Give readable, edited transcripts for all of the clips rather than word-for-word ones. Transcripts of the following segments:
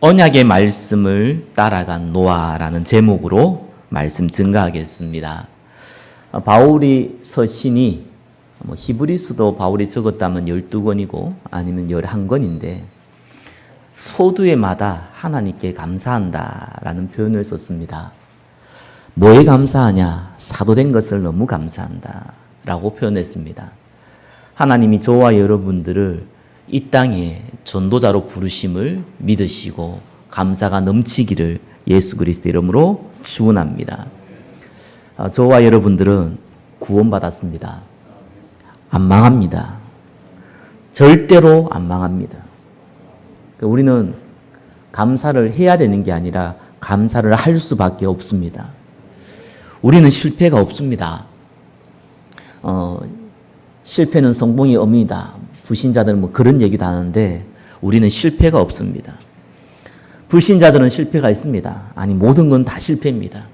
언약의 말씀을 따라간 노아라는 제목으로 말씀 증가하겠습니다. 바울이 서신이 히브리서도 바울이 적었다면 12권이고 아니면 11권인데 소두에마다 하나님께 감사한다라는 표현을 썼습니다. 뭐에 감사하냐? 사도된 것을 너무 감사한다 라고 표현했습니다. 하나님이 저와 여러분들을 이 땅에 전도자로 부르심을 믿으시고 감사가 넘치기를 예수 그리스도 이름으로 축원합니다. 저와 여러분들은 구원받았습니다. 안 망합니다. 절대로 안 망합니다. 우리는 감사를 해야 되는 게 아니라 감사를 할 수밖에 없습니다. 우리는 실패가 없습니다. 실패는 성공의 어미다. 불신자들은 그런 얘기도 하는데 우리는 실패가 없습니다. 불신자들은 실패가 있습니다. 아니 모든 건 다 실패입니다.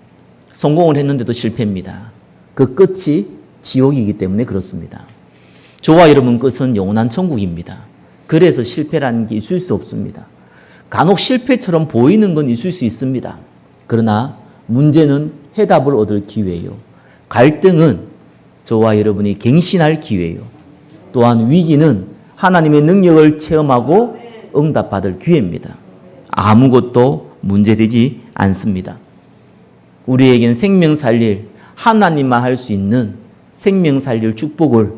성공을 했는데도 실패입니다. 그 끝이 지옥이기 때문에 그렇습니다. 저와 여러분 끝은 영원한 천국입니다. 그래서 실패라는 게 있을 수 없습니다. 간혹 실패처럼 보이는 건 있을 수 있습니다. 그러나 문제는 해답을 얻을 기회예요. 갈등은 저와 여러분이 갱신할 기회예요. 또한 위기는 하나님의 능력을 체험하고 응답받을 기회입니다. 아무것도 문제되지 않습니다. 우리에겐 생명 살릴 하나님만 할 수 있는 생명 살릴 축복을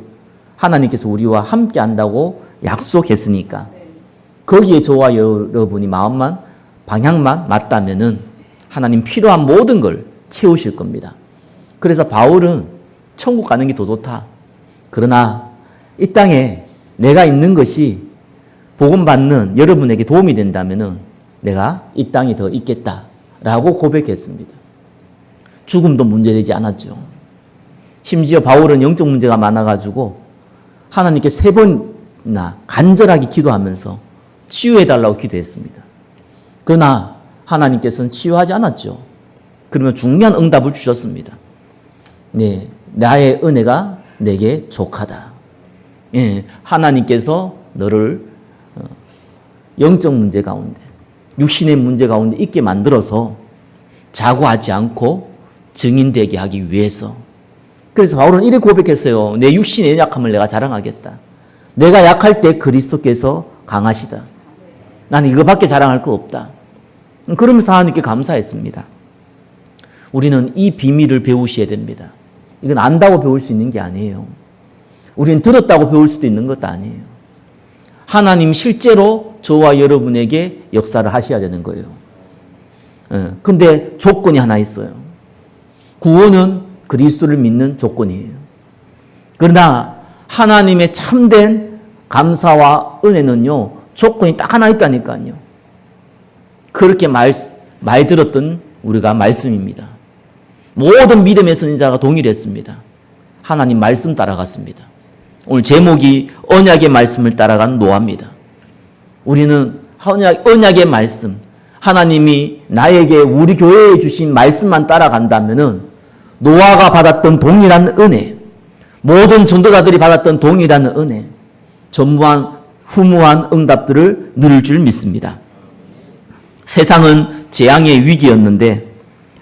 하나님께서 우리와 함께 한다고 약속했으니까 거기에 저와 여러분이 마음만 방향만 맞다면은 하나님 필요한 모든 걸 채우실 겁니다. 그래서 바울은 천국 가는 게 더 좋다. 그러나 이 땅에 내가 있는 것이 복음 받는 여러분에게 도움이 된다면은 내가 이 땅에 더 있겠다라고 고백했습니다. 죽음도 문제되지 않았죠. 심지어 바울은 영적 문제가 많아가지고 하나님께 3번이나 간절하게 기도하면서 치유해달라고 기도했습니다. 그러나 하나님께서는 치유하지 않았죠. 그러면 중요한 응답을 주셨습니다. 네, 나의 은혜가 내게 족하다. 예, 하나님께서 너를 영적 문제 가운데, 육신의 문제 가운데 있게 만들어서 자고하지 않고 증인되게 하기 위해서. 그래서 바울은 이렇게 고백했어요. 내 육신의 연약함을 내가 자랑하겠다. 내가 약할 때 그리스도께서 강하시다. 나는 이거밖에 자랑할 거 없다. 그러면서 하나님께 감사했습니다. 우리는 이 비밀을 배우셔야 됩니다. 이건 안다고 배울 수 있는 게 아니에요. 우리는 들었다고 배울 수도 있는 것도 아니에요. 하나님 실제로 저와 여러분에게 역사를 하셔야 되는 거예요. 근데 조건이 하나 있어요. 구원은 그리스도를 믿는 조건이에요. 그러나 하나님의 참된 감사와 은혜는요, 조건이 딱 하나 있다니까요. 그렇게 말 들었던 우리가 말씀입니다. 모든 믿음의 선지자가 동일했습니다. 하나님 말씀 따라갔습니다. 오늘 제목이 언약의 말씀을 따라간 노아입니다. 우리는 언약의 말씀, 하나님이 나에게 우리 교회에 주신 말씀만 따라간다면은 노아가 받았던 동일한 은혜, 모든 전도자들이 받았던 동일한 은혜, 전무한 후무한 응답들을 누릴 줄 믿습니다. 세상은 재앙의 위기였는데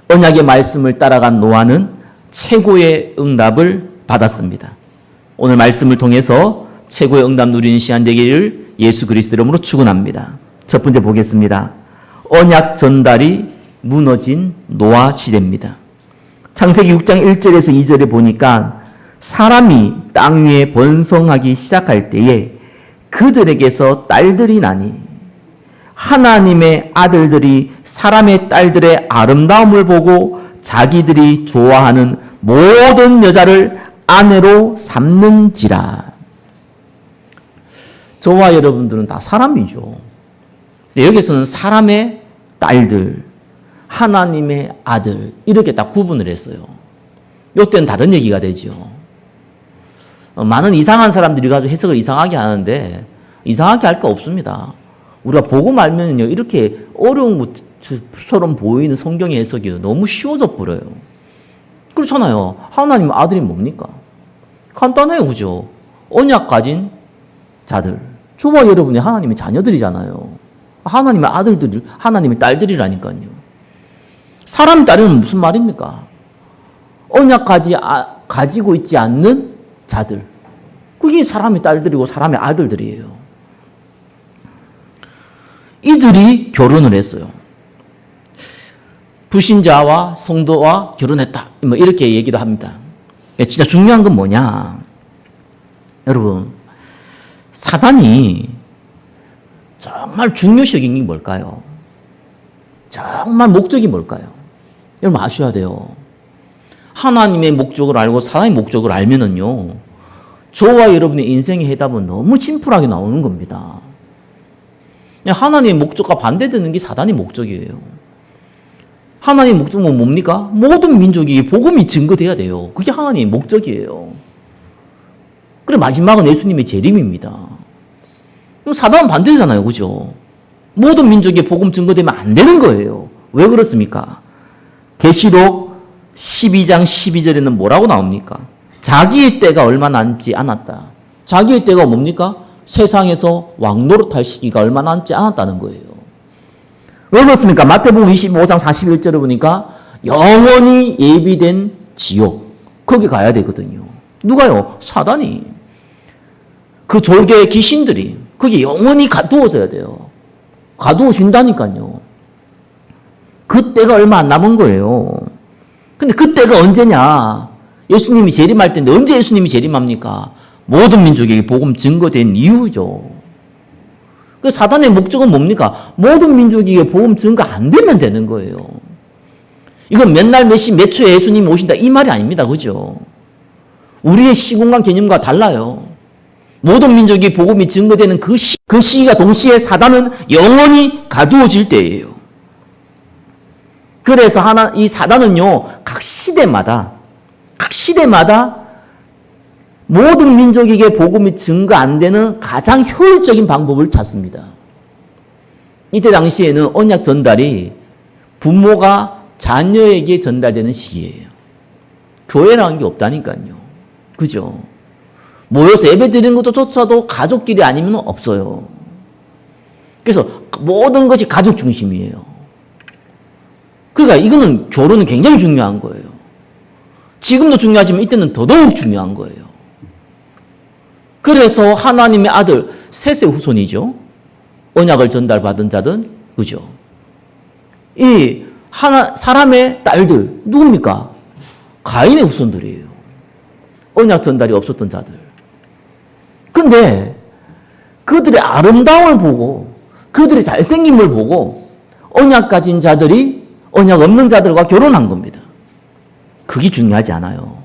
언약의 말씀을 따라간 노아는 최고의 응답을 받았습니다. 오늘 말씀을 통해서 최고의 응답 누리는 시간 되기를 예수 그리스도 이름으로 축원합니다. 첫 번째 보겠습니다. 언약 전달이 무너진 노아 시대입니다. 창세기 6장 1절에서 2절에 보니까 사람이 땅 위에 번성하기 시작할 때에 그들에게서 딸들이 나니 하나님의 아들들이 사람의 딸들의 아름다움을 보고 자기들이 좋아하는 모든 여자를 아내로 삼는지라. 저와 여러분들은 다 사람이죠. 여기서는 사람의 딸들, 하나님의 아들 이렇게 딱 구분을 했어요. 이때는 다른 얘기가 되죠. 많은 이상한 사람들이 가지고 해석을 이상하게 하는데 이상하게 할 거 없습니다. 우리가 보고 말면요 이렇게 어려운 것처럼 보이는 성경의 해석이 너무 쉬워져 버려요. 그렇잖아요. 하나님 아들이 뭡니까? 간단해요, 그죠? 언약 가진 자들, 저와 여러분이 하나님의 자녀들이잖아요. 하나님의 아들들, 하나님의 딸들이라니까요. 사람 딸은 무슨 말입니까? 언약 가지고 있지 않는 자들. 그게 사람의 딸들이고 사람의 아들들이에요. 이들이 결혼을 했어요. 불신자와 성도와 결혼했다. 뭐 이렇게 얘기도 합니다. 진짜 중요한 건 뭐냐? 여러분, 사단이 정말 중요시 여긴 게 뭘까요? 정말 목적이 뭘까요? 여러분 아셔야 돼요. 하나님의 목적을 알고 사단의 목적을 알면은요, 저와 여러분의 인생의 해답은 너무 심플하게 나오는 겁니다. 하나님의 목적과 반대되는 게 사단의 목적이에요. 하나님의 목적은 뭡니까? 모든 민족이 복음이 증거돼야 돼요. 그게 하나님의 목적이에요. 그래 마지막은 예수님의 재림입니다. 그럼 사단은 반대잖아요. 그죠? 모든 민족의 복음 증거되면 안 되는 거예요. 왜 그렇습니까? 계시록 12장 12절에는 뭐라고 나옵니까? 자기의 때가 얼마 남지 않았다. 자기의 때가 뭡니까? 세상에서 왕노릇할 시기가 얼마 남지 않았다는 거예요. 왜 그렇습니까? 마태복음 25장 41절을 보니까 영원히 예비된 지옥, 거기 가야 되거든요. 누가요? 사단이. 그 졸개의 귀신들이 거기 영원히 가두어져야 돼요. 가두어진다니까요. 그때가 얼마 안 남은 거예요. 근데 그때가 언제냐? 예수님이 재림할 때인데 언제 예수님이 재림합니까? 모든 민족에게 복음 증거된 이유죠. 그 사단의 목적은 뭡니까? 모든 민족에게 복음 증거 안 되면 되는 거예요. 이건 몇 날, 몇 시, 몇 초에 예수님이 오신다 이 말이 아닙니다. 그죠? 우리의 시공간 개념과 달라요. 모든 민족이 복음이 증거되는 그 시기가 동시에 사단은 영원히 가두어질 때예요. 그래서 이 사단은요, 각 시대마다 모든 민족에게 복음이 증거 안 되는 가장 효율적인 방법을 찾습니다. 이때 당시에는 언약 전달이 부모가 자녀에게 전달되는 시기예요. 교회라는 게 없다니까요. 그죠? 모여서 예배 드리는 것조차도 가족끼리 아니면 없어요. 그래서 모든 것이 가족 중심이에요. 그러니까 이거는 결혼은 굉장히 중요한 거예요. 지금도 중요하지만 이때는 더더욱 중요한 거예요. 그래서 하나님의 아들, 셋의 후손이죠. 언약을 전달받은 자든, 그죠? 사람의 딸들, 누굽니까? 가인의 후손들이에요. 언약 전달이 없었던 자들. 근데 그들의 아름다움을 보고, 그들의 잘생김을 보고, 언약 가진 자들이 언약 없는 자들과 결혼한 겁니다. 그게 중요하지 않아요.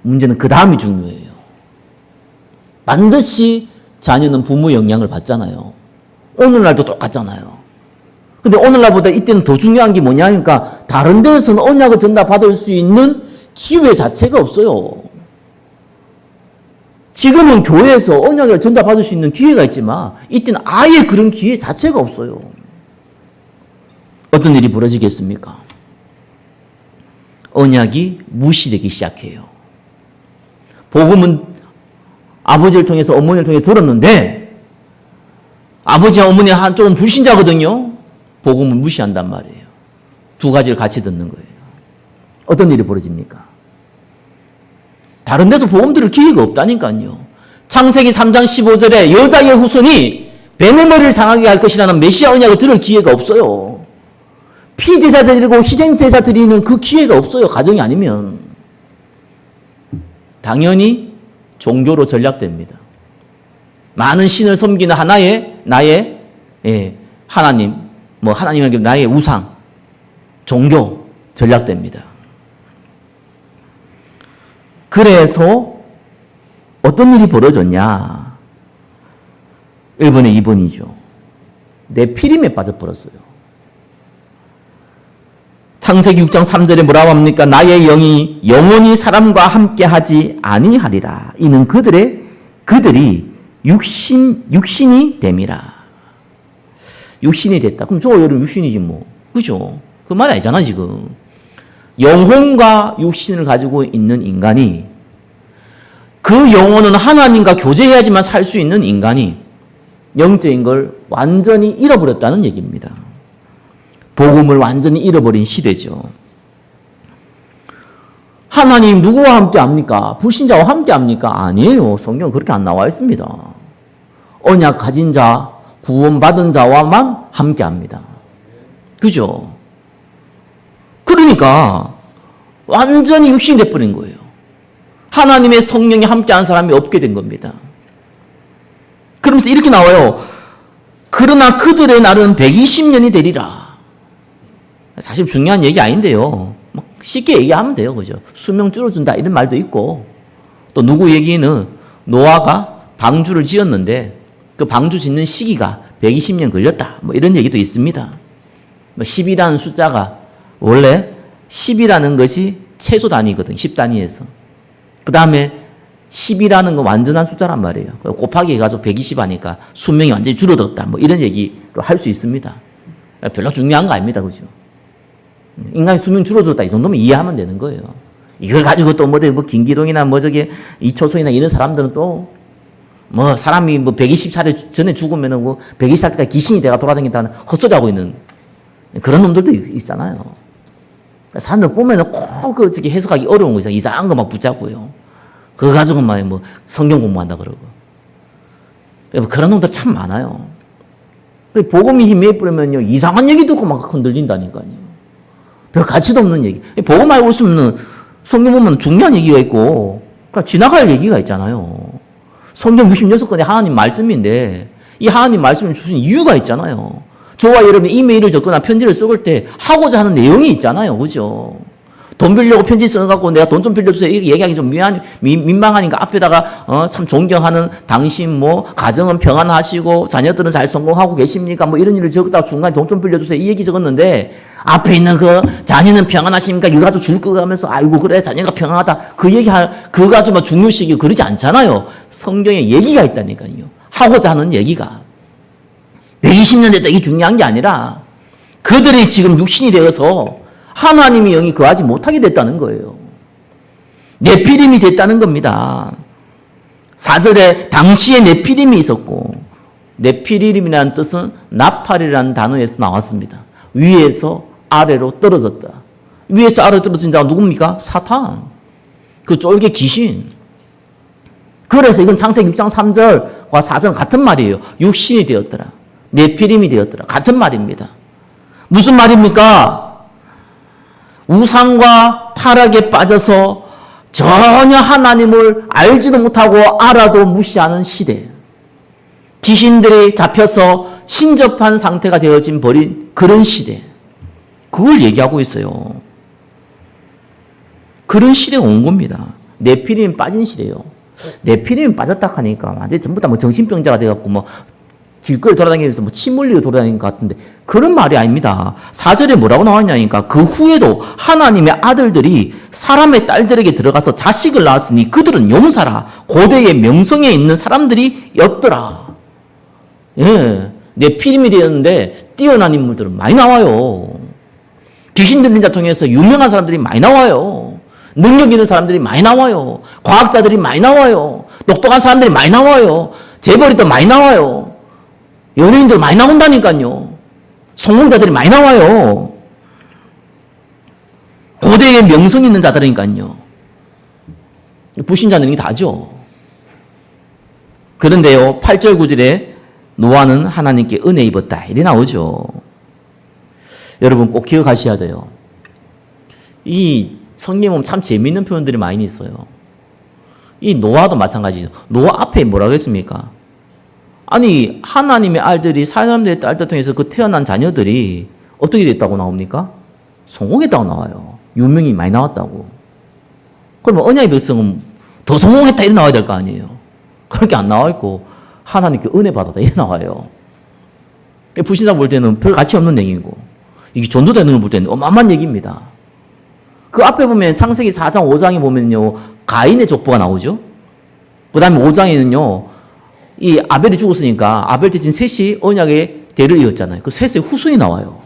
문제는 그 다음이 중요해요. 반드시 자녀는 부모 영향을 받잖아요. 오늘날도 똑같잖아요. 근데 오늘날보다 이때는 더 중요한 게 뭐냐니까 다른 데에서는 언약을 전달받을 수 있는 기회 자체가 없어요. 지금은 교회에서 언약을 전달받을 수 있는 기회가 있지만 이때는 아예 그런 기회 자체가 없어요. 어떤 일이 벌어지겠습니까? 언약이 무시되기 시작해요. 복음은 아버지를 통해서 어머니를 통해서 들었는데 아버지와 어머니 한쪽은 불신자거든요. 복음을 무시한단 말이에요. 두 가지를 같이 듣는 거예요. 어떤 일이 벌어집니까? 다른 데서 복음 들을 기회가 없다니까요. 창세기 3장 15절에 여자의 후손이 뱀의 머리를 상하게 할 것이라는 메시아 언약을 들을 기회가 없어요. 피제사 드리고 희생제사 드리는 그 기회가 없어요. 가정이 아니면. 당연히 종교로 전략됩니다. 많은 신을 섬기는 나의 하나님, 하나님에게 나의 우상, 종교 전략됩니다. 그래서 어떤 일이 벌어졌냐? 1번에 2번이죠. 네피림에 빠져버렸어요. 창세기 6장 3절에 뭐라고 합니까? 나의 영이 영원히 사람과 함께 하지 아니하리라. 이는 그들이 육신이 됨이라. 육신이 됐다. 그럼 저 여러분 육신이지 뭐. 그죠? 그 말 아니잖아 지금. 영혼과 육신을 가지고 있는 인간이 그 영혼은 하나님과 교제해야지만 살 수 있는 인간이 영적인 걸 완전히 잃어버렸다는 얘기입니다. 복음을 완전히 잃어버린 시대죠. 하나님 누구와 함께 합니까? 불신자와 함께 합니까? 아니에요. 성경 그렇게 안 나와 있습니다. 언약 가진 자, 구원받은 자와만 함께 합니다. 그죠? 그러니까 완전히 육신이 돼버린 거예요. 하나님의 성령이 함께한 사람이 없게 된 겁니다. 그러면서 이렇게 나와요. 그러나 그들의 날은 120년이 되리라. 사실 중요한 얘기 아닌데요. 쉽게 얘기하면 돼요. 그죠? 수명 줄어준다 이런 말도 있고, 또 누구 얘기는 노아가 방주를 지었는데 그 방주 짓는 시기가 120년 걸렸다. 뭐 이런 얘기도 있습니다. 10이라는 숫자가 원래 10이라는 것이 최소 단위거든. 10단위에서. 그 다음에 10이라는 건 완전한 숫자란 말이에요. 곱하기 해가지고 120 하니까 수명이 완전히 줄어들었다. 뭐 이런 얘기로 할 수 있습니다. 별로 중요한 거 아닙니다. 그죠? 인간의 수명이 줄어들었다. 이 정도면 이해하면 되는 거예요. 이걸 가지고 또 뭐 김기동이나 뭐 저기 이초성이나 이런 사람들은 또 뭐 사람이 뭐 120살 전에 죽으면은 뭐 120살 때까지 귀신이 돼가 돌아다닌다는 헛소리 하고 있는 그런 놈들도 있잖아요. 사람들 보면은 꼭 그 저기 해석하기 어려운 거 있잖아요. 이상한 거 막 붙잡고요. 그거 가지고 막 뭐 성경 공부한다 그러고. 그런 놈들 참 많아요. 복음이 힘에 뿌리면요 이상한 얘기 듣고 막 흔들린다니까요. 별 가치도 없는 얘기. 복음 알고 있으면 성경 보면 중요한 얘기가 있고 그냥 지나갈 얘기가 있잖아요. 성경 66권의 하나님 말씀인데 이 하나님 말씀을 주신 이유가 있잖아요. 저와 여러분이 이메일을 적거나 편지를 써볼 때 하고자 하는 내용이 있잖아요. 그죠? 돈 빌려고 편지 써갖고 내가 돈 좀 빌려주세요. 이렇게 얘기하기 좀 민망하니까 앞에다가 참 존경하는 당신 뭐 가정은 평안하시고 자녀들은 잘 성공하고 계십니까? 뭐 이런 일을 적었다가 중간에 돈 좀 빌려주세요. 이 얘기 적었는데 앞에 있는 그 자녀는 평안하십니까? 이거 가지고 줄 거 하면서 아이고 그래 자녀가 평안하다. 그 얘기 그거 가지고 중요시하고 그러지 않잖아요. 성경에 얘기가 있다니까요. 하고자 하는 얘기가. 120년 됐다 이게 중요한 게 아니라 그들이 지금 육신이 되어서 하나님의 영이 거하지 못하게 됐다는 거예요. 네피림이 됐다는 겁니다. 4절에 당시에 네피림이 있었고 네피림이라는 뜻은 나팔이라는 단어에서 나왔습니다. 위에서 아래로 떨어졌다. 위에서 아래로 떨어진 자가 누굽니까? 사탄. 그 쫄개 귀신. 그래서 이건 창세기 6장 3절과 4절 같은 말이에요. 육신이 되었더라. 네피림이 되었더라. 같은 말입니다. 무슨 말입니까? 우상과 타락에 빠져서 전혀 하나님을 알지도 못하고 알아도 무시하는 시대. 귀신들이 잡혀서 신접한 상태가 되어진 버린 그런 시대. 그걸 얘기하고 있어요. 그런 시대가 온 겁니다. 네피림이 빠진 시대예요. 네피림이 빠졌다 하니까 완전히 전부 다 뭐 정신병자가 돼갖고 뭐 길거리 돌아다니면서 뭐 침 흘리고 돌아다니는 것 같은데 그런 말이 아닙니다. 4절에 뭐라고 나왔냐니까 그 후에도 하나님의 아들들이 사람의 딸들에게 들어가서 자식을 낳았으니 그들은 용사라 고대의 명성에 있는 사람들이었더라. 예, 네피림이 되었는데 뛰어난 인물들은 많이 나와요. 귀신 들린 자 통해서 유명한 사람들이 많이 나와요. 능력 있는 사람들이 많이 나와요. 과학자들이 많이 나와요. 똑똑한 사람들이 많이 나와요. 재벌이도 많이 나와요. 연예인들 많이 나온다니까요. 성공자들이 많이 나와요. 고대의 명성 있는 자들이니까요. 불신자들이 다죠. 그런데요, 8절 9절에 노아는 하나님께 은혜 입었다. 이래 나오죠. 여러분 꼭 기억하셔야 돼요. 이 성경에 보면 참 재미있는 표현들이 많이 있어요. 이 노아도 마찬가지죠. 노아 앞에 뭐라고 했습니까? 아니 하나님의 알들이 사람들의 딸들 통해서 그 태어난 자녀들이 어떻게 됐다고 나옵니까? 성공했다고 나와요. 유명이 많이 나왔다고. 그러면 언약의 백성은 더 성공했다 이래 나와야 될 거 아니에요. 그렇게 안 나와 있고 하나님께 은혜 받았다 이래 나와요. 불신자 볼 때는 별 가치 없는 얘기고 이게 전도자 눈을 볼 때는 어마어마한 얘기입니다. 그 앞에 보면 창세기 4장 5장에 보면요 가인의 족보가 나오죠. 그 다음에 5장에는요 이 아벨이 죽었으니까 아벨 대신 셋이 언약의 대를 이었잖아요. 그 셋의 후손이 나와요.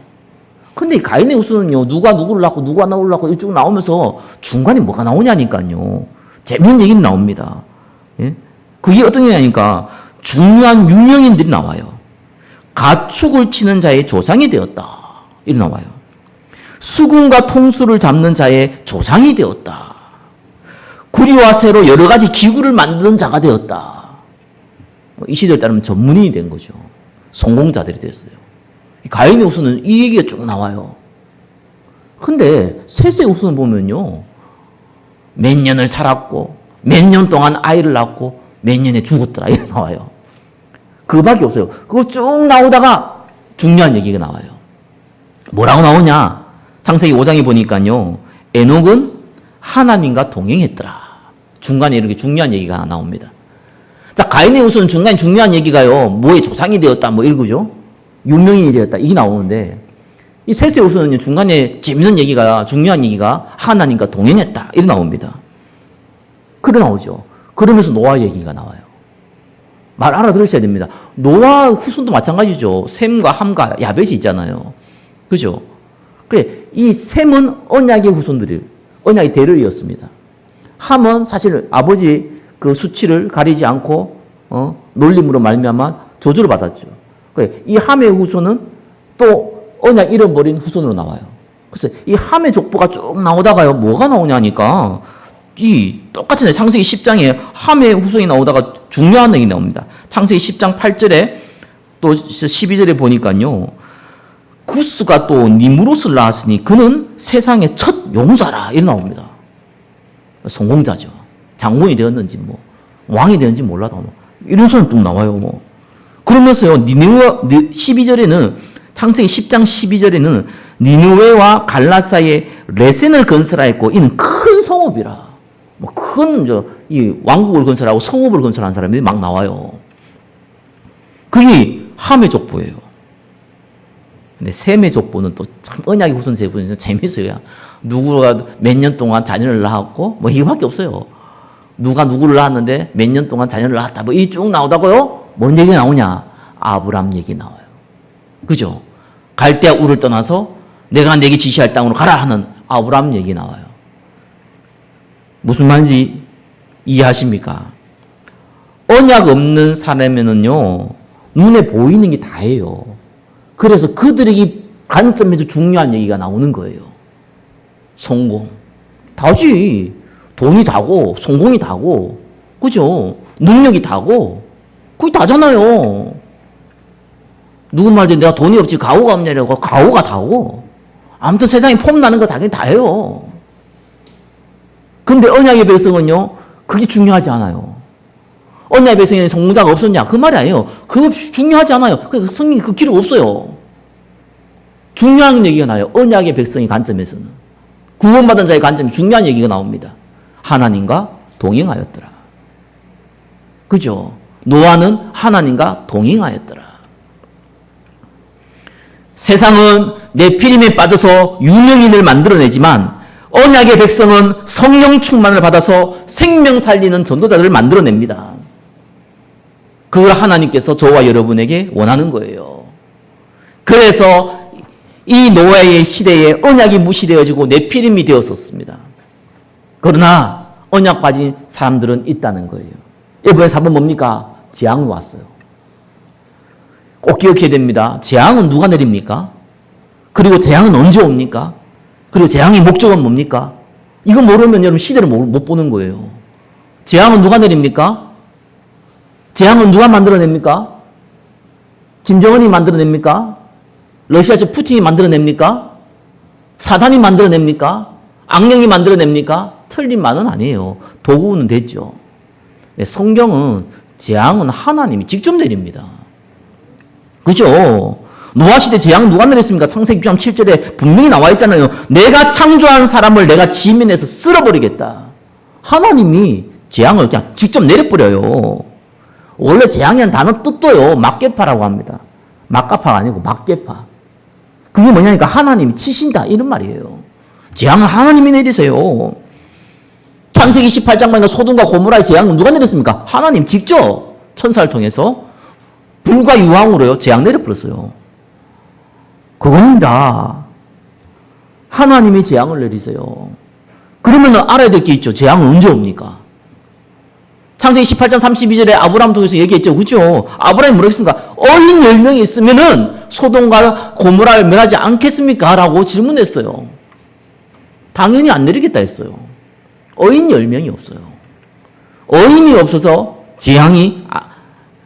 근데 이 가인의 후손은요, 누가 누구를 낳고 누가 누구를 낳고 이쪽 나오면서 중간에 뭐가 나오냐니까요. 재밌는 얘기는 나옵니다. 예? 그게 어떤 얘기냐니까 중요한 유명인들이 나와요. 가축을 치는 자의 조상이 되었다. 이렇게 나와요. 수군과 통수를 잡는 자의 조상이 되었다. 구리와 쇠로 여러 가지 기구를 만드는 자가 되었다. 이 시대에 따르면 전문인이 된 거죠. 성공자들이 됐어요. 가인의 후손은 이 얘기가 쭉 나와요. 근데 셋의 후손을 보면요. 몇 년을 살았고 몇 년 동안 아이를 낳고 몇 년에 죽었더라. 이렇게 나와요. 그거밖에 없어요. 그거 쭉 나오다가 중요한 얘기가 나와요. 뭐라고 나오냐? 창세기 5장에 보니까요. 에녹은 하나님과 동행했더라. 중간에 이렇게 중요한 얘기가 나옵니다. 자, 가인의 후손은 중간에 중요한 얘기가요. 뭐의 조상이 되었다. 뭐 이거죠. 유명인이 되었다. 이게 나오는데 이 셋의 후손은 중간에 재밌는 얘기가 중요한 얘기가 하나님과 동행했다. 이렇게 나옵니다. 그래 나오죠. 그러면서 노아 얘기가 나와요. 말 알아들으셔야 됩니다. 노아 후손도 마찬가지죠. 셈과 함과 야벳이 있잖아요. 그죠? 그래, 이 셈은 언약의 후손들이, 언약의 대를이었습니다. 함은 사실 아버지 그 수치를 가리지 않고, 놀림으로 말미암아 저주를 받았죠. 그래, 이 함의 후손은 또 언약 잃어버린 후손으로 나와요. 그래서 이 함의 족보가 쭉 나오다가요, 뭐가 나오냐니까, 이 똑같은 창세기 10장에 함의 후손이 나오다가 중요한 얘기 나옵니다. 창세기 10장 8절에 또 12절에 보니까요. 구스가 또 니무롯을 낳았으니 그는 세상의 첫 용사라. 이렇게 나옵니다. 성공자죠. 장군이 되었는지 뭐 왕이 되었는지 몰라도 뭐 이런 소리 뚝 나와요. 뭐. 그러면서요. 12절에는 창세기 10장 12절에는 니느웨와 갈라 사이에 레센을 건설하였고 이는 큰 성읍이라. 뭐 큰 이 왕국을 건설하고 성읍을 건설한 사람들이 막 나와요. 그게 함의 족보예요. 근데 셈의 족보는 또 참 언약의 후손 제보는 재밌어요. 누구가 몇 년 동안 자녀를 낳았고 뭐 이거밖에 없어요. 누가 누구를 낳았는데 몇 년 동안 자녀를 낳았다. 뭐 이 쭉 나오다고요. 뭔 얘기 나오냐? 아브람 얘기 나와요. 그죠? 갈대아 우를 떠나서 내가 내게 지시할 땅으로 가라 하는 아브람 얘기 나와요. 무슨 말인지 이해하십니까? 언약 없는 사람에는요, 눈에 보이는 게 다예요. 그래서 그들에게 관점에서 중요한 얘기가 나오는 거예요. 성공. 다지. 돈이 다고, 성공이 다고, 그죠? 능력이 다고, 그게 다잖아요. 누구 말도 내가 돈이 없지 가오가 없냐고, 가오가 다고. 아무튼 세상에 폼나는 거 당연히 다예요. 근데 언약의 백성은요, 그게 중요하지 않아요. 언약의 백성에는 성공자가 없었냐? 그 말이 아니에요. 그거 중요하지 않아요. 성경이 그 기록 없어요. 중요한 얘기가 나요. 언약의 백성의 관점에서는. 구원받은 자의 관점에 중요한 얘기가 나옵니다. 하나님과 동행하였더라. 그죠? 노아는 하나님과 동행하였더라. 세상은 네피림에 빠져서 유명인을 만들어내지만 언약의 백성은 성령 충만을 받아서 생명 살리는 전도자들을 만들어냅니다. 그걸 하나님께서 저와 여러분에게 원하는 거예요. 그래서 이 노아의 시대에 언약이 무시되어지고 네피림이 되었었습니다. 그러나 언약 빠진 사람들은 있다는 거예요. 이번에 4번 뭡니까? 재앙이 왔어요. 꼭 기억해야 됩니다. 재앙은 누가 내립니까? 그리고 재앙은 언제 옵니까? 그리고 재앙의 목적은 뭡니까? 이거 모르면 여러분 시대를 못 보는 거예요. 재앙은 누가 내립니까? 재앙은 누가 만들어냅니까? 김정은이 만들어냅니까? 러시아에서 푸틴이 만들어냅니까? 사단이 만들어냅니까? 악령이 만들어냅니까? 틀린 말은 아니에요. 도구는 됐죠. 성경은 재앙은 하나님이 직접 내립니다. 그죠? 노아 시대 재앙 누가 내렸습니까? 창세기 6장 7절에 분명히 나와 있잖아요. 내가 창조한 사람을 내가 지면에서 쓸어버리겠다. 하나님이 재앙을 그냥 직접 내려버려요. 원래 재앙이라는 단어 뜻도요. 막개파라고 합니다. 막가파가 아니고 막개파. 그게 뭐냐니까 하나님이 치신다 이런 말이에요. 재앙은 하나님이 내리세요. 창세기 18장 보니까 소돔과 고모라의 재앙은 누가 내렸습니까? 하나님 직접 천사를 통해서 불과 유황으로요 재앙 내려버렸어요. 그겁니다. 하나님이 재앙을 내리세요. 그러면 알아야 될 게 있죠. 재앙은 언제 옵니까? 창세기 18장 32절에 아브라함 통해서 얘기했죠. 그죠? 아브라함이 뭐라고 했습니까? 어린 10명이 있으면은 소돔과 고모라를 멸하지 않겠습니까? 라고 질문했어요. 당연히 안 내리겠다 했어요. 어인 10명이 없어요. 어인이 없어서 재앙이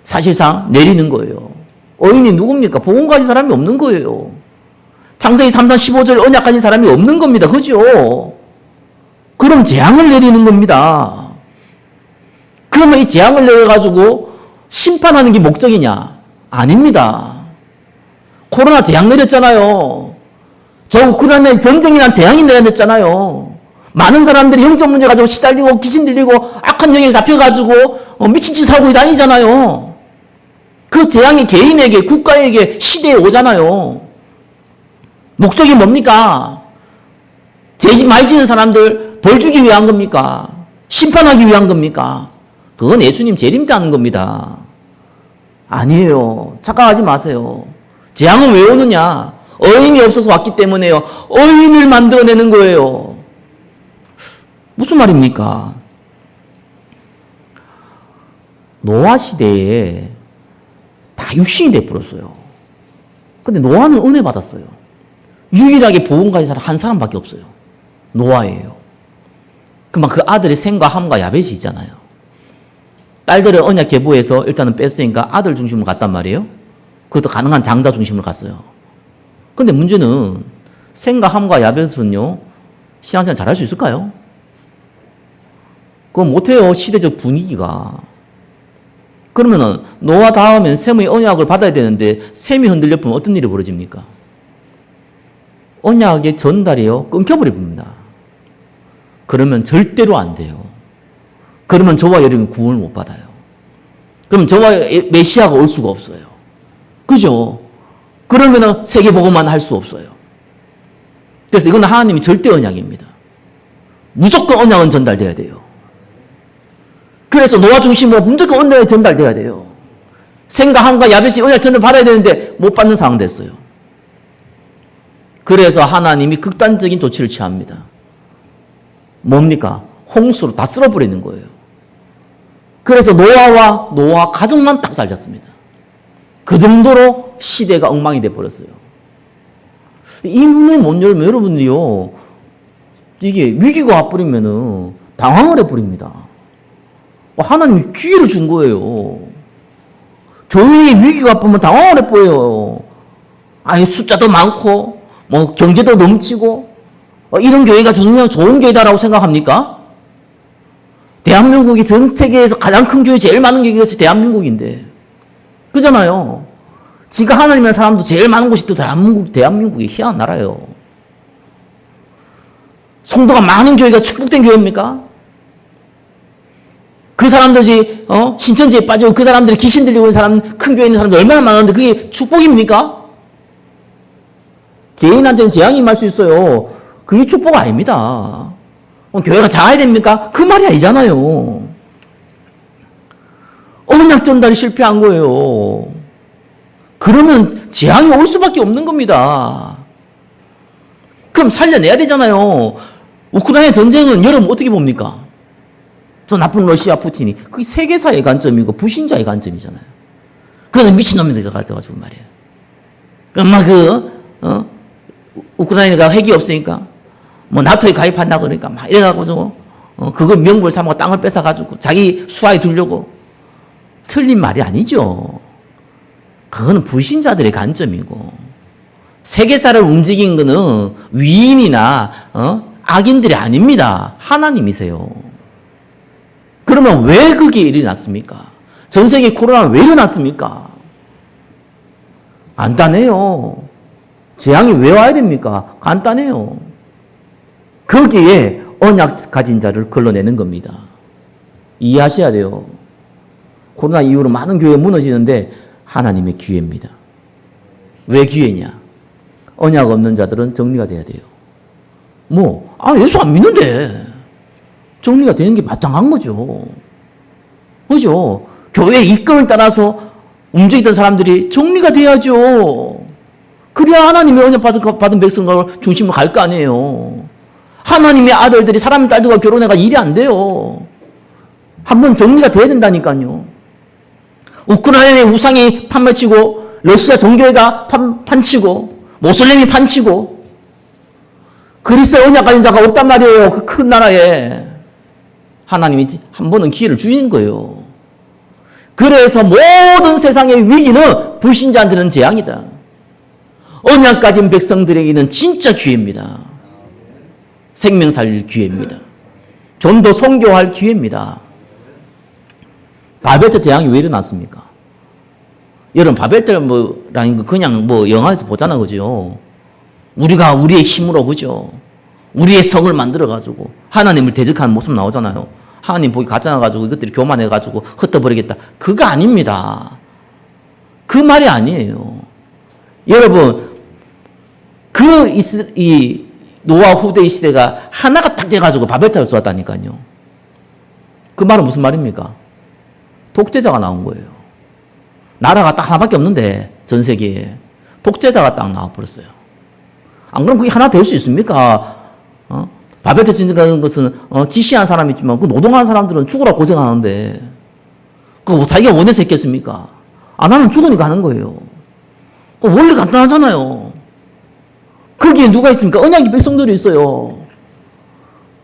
사실상 내리는 거예요. 어인이 누굽니까? 복음 가진 사람이 없는 거예요. 창세기 3장 15절 언약 가진 사람이 없는 겁니다. 그죠? 그럼 재앙을 내리는 겁니다. 그러면 이 재앙을 내려가지고 심판하는 게 목적이냐? 아닙니다. 코로나 재앙 내렸잖아요. 저 우크라이나에 전쟁이 난 재앙이 내렸잖아요. 많은 사람들이 영적 문제 가지고 시달리고 귀신 들리고 악한 영에 잡혀가지고 미친 짓 하고 다니잖아요. 그 재앙이 개인에게, 국가에게, 시대에 오잖아요. 목적이 뭡니까? 죄 많이 지는 사람들 벌 주기 위한 겁니까? 심판하기 위한 겁니까? 그건 예수님 재림 때 하는 겁니다. 아니에요. 착각하지 마세요. 재앙은 왜 오느냐? 어인이 없어서 왔기 때문에요. 어인을 만들어내는 거예요. 무슨 말입니까? 노아 시대에 다 육신이 돼버렸어요. 근데 노아는 은혜 받았어요. 유일하게 복음 가진 사람 한 사람밖에 없어요. 노아예요. 그만 그 아들이 셈과 함과 야벳이 있잖아요. 딸들은 언약 계보에서 일단은 뺐으니까 아들 중심으로 갔단 말이에요. 그것도 가능한 장자 중심으로 갔어요. 근데 문제는 셈과 함과 야벳은요, 신앙생활 잘할 수 있을까요? 그건 못해요. 시대적 분위기가. 그러면은 노아 다음엔 셈의 언약을 받아야 되는데 셈이 흔들려 보면 어떤 일이 벌어집니까? 언약의 전달이요, 끊겨버려 봅니다. 그러면 절대로 안 돼요. 그러면 저와 여러분이 구원을 못 받아요. 그럼 저와 메시아가 올 수가 없어요. 그죠? 그러면은 세계복음만 할 수 없어요. 그래서 이건 하나님이 절대 언약입니다. 무조건 언약은 전달돼야 돼요. 그래서 노아 중심으로 무조건 언약이 전달돼야 돼요. 셈과 함과 야벳이 언약 전달 받아야 되는데 못 받는 상황 됐어요. 그래서 하나님이 극단적인 조치를 취합니다. 뭡니까? 홍수로 다 쓸어버리는 거예요. 그래서 노아와 노아 가족만 딱 살렸습니다. 그 정도로 시대가 엉망이 돼버렸어요. 이 문을 못 열면 여러분들이요, 이게 위기가 와버리면은 당황을 해버립니다. 하나님이 기회를 준 거예요. 교회에 위기가 와버리면 당황을 해버려요. 아니, 숫자도 많고, 경제도 넘치고, 이런 교회가 좋은 교회다라고 생각합니까? 대한민국이 전 세계에서 가장 큰 교회 제일 많은 교회가 대한민국인데. 그잖아요. 지가 하나님의 사람도 제일 많은 곳이 또 대한민국이 희한한 나라예요. 성도가 많은 교회가 축복된 교회입니까? 그 사람들이, 신천지에 빠지고 그 사람들이 귀신 들리고 있는 사람, 큰 교회에 있는 사람들 얼마나 많은데 그게 축복입니까? 개인한테는 재앙이 임할 수 있어요. 그게 축복 아닙니다. 교회가 작아야 됩니까? 그 말이 아니잖아요. 언약 전달이 실패한 거예요. 그러면 재앙이 올 수밖에 없는 겁니다. 그럼 살려내야 되잖아요. 우크라이나 전쟁은 여러분 어떻게 봅니까? 저 나쁜 러시아 푸틴이. 그게 세계사의 관점이고 불신자의 관점이잖아요. 그거는 미친놈들이 가져가지고 말이에요. 그럼 우크라이나가 핵이 없으니까 나토에 가입한다 그러니까 막 이래가지고 그걸 명분을 삼고 땅을 뺏어가지고 자기 수하에 두려고. 틀린 말이 아니죠. 그거는 불신자들의 관점이고, 세계사를 움직인 거는 위인이나 악인들이 아닙니다. 하나님이세요. 그러면 왜 그게 일어났습니까? 전 세계 코로나는 왜 일어났습니까? 간단해요. 재앙이 왜 와야 됩니까? 간단해요. 거기에 언약 가진 자를 걸러내는 겁니다. 이해하셔야 돼요. 코로나 이후로 많은 교회가 무너지는데 하나님의 기회입니다. 왜 기회냐? 언약 없는 자들은 정리가 돼야 돼요. 예수 안 믿는데 정리가 되는 게 마땅한 거죠. 그죠? 교회 이권을 따라서 움직이던 사람들이 정리가 돼야죠. 그래야 하나님의 언약 받은 백성을 중심으로 갈 거 아니에요. 하나님의 아들들이 사람의 딸들과 결혼해가 일이 안 돼요. 한번 정리가 돼야 된다니까요. 우크라이나의 우상이 판매치고 러시아 정교회가 판치고 모슬렘이 판치고 그리스의 언약 가진 자가 없단 말이에요. 그 큰 나라에. 하나님이 한 번은 기회를 주는 거예요. 그래서 모든 세상의 위기는 불신자한테는 재앙이다. 언약 가진 백성들에게는 진짜 기회입니다. 생명 살릴 기회입니다. 좀 더 선교할 기회입니다. 바벨탑 재앙이 왜 일어났습니까? 여러분, 바벨탑이라는 거 그냥 영화에서 보잖아, 그죠? 우리가 우리의 힘으로, 그죠? 우리의 성을 만들어가지고 하나님을 대적하는 모습 나오잖아요. 하나님 보기 가짜나가지고 이것들이 교만해가지고 흩어버리겠다. 그거 아닙니다. 그 말이 아니에요. 여러분, 이 노아 후대의 시대가 하나가 딱 돼가지고 바벨탑을 쏘았다니까요. 그 말은 무슨 말입니까? 독재자가 나온 거예요. 나라가 딱 하나밖에 없는데 전 세계에 독재자가 딱 나와버렸어요. 안 그러면 그게 하나 될 수 있습니까? 바벨탑 진정하는 것은 지시한 사람이 있지만 그 노동하는 사람들은 죽으라 고생하는데 그거 뭐 자기가 원해서 했겠습니까? 안 하면 죽으니까 하는 거예요. 그 원리 간단하잖아요. 거기에 누가 있습니까? 언약의 백성들이 있어요.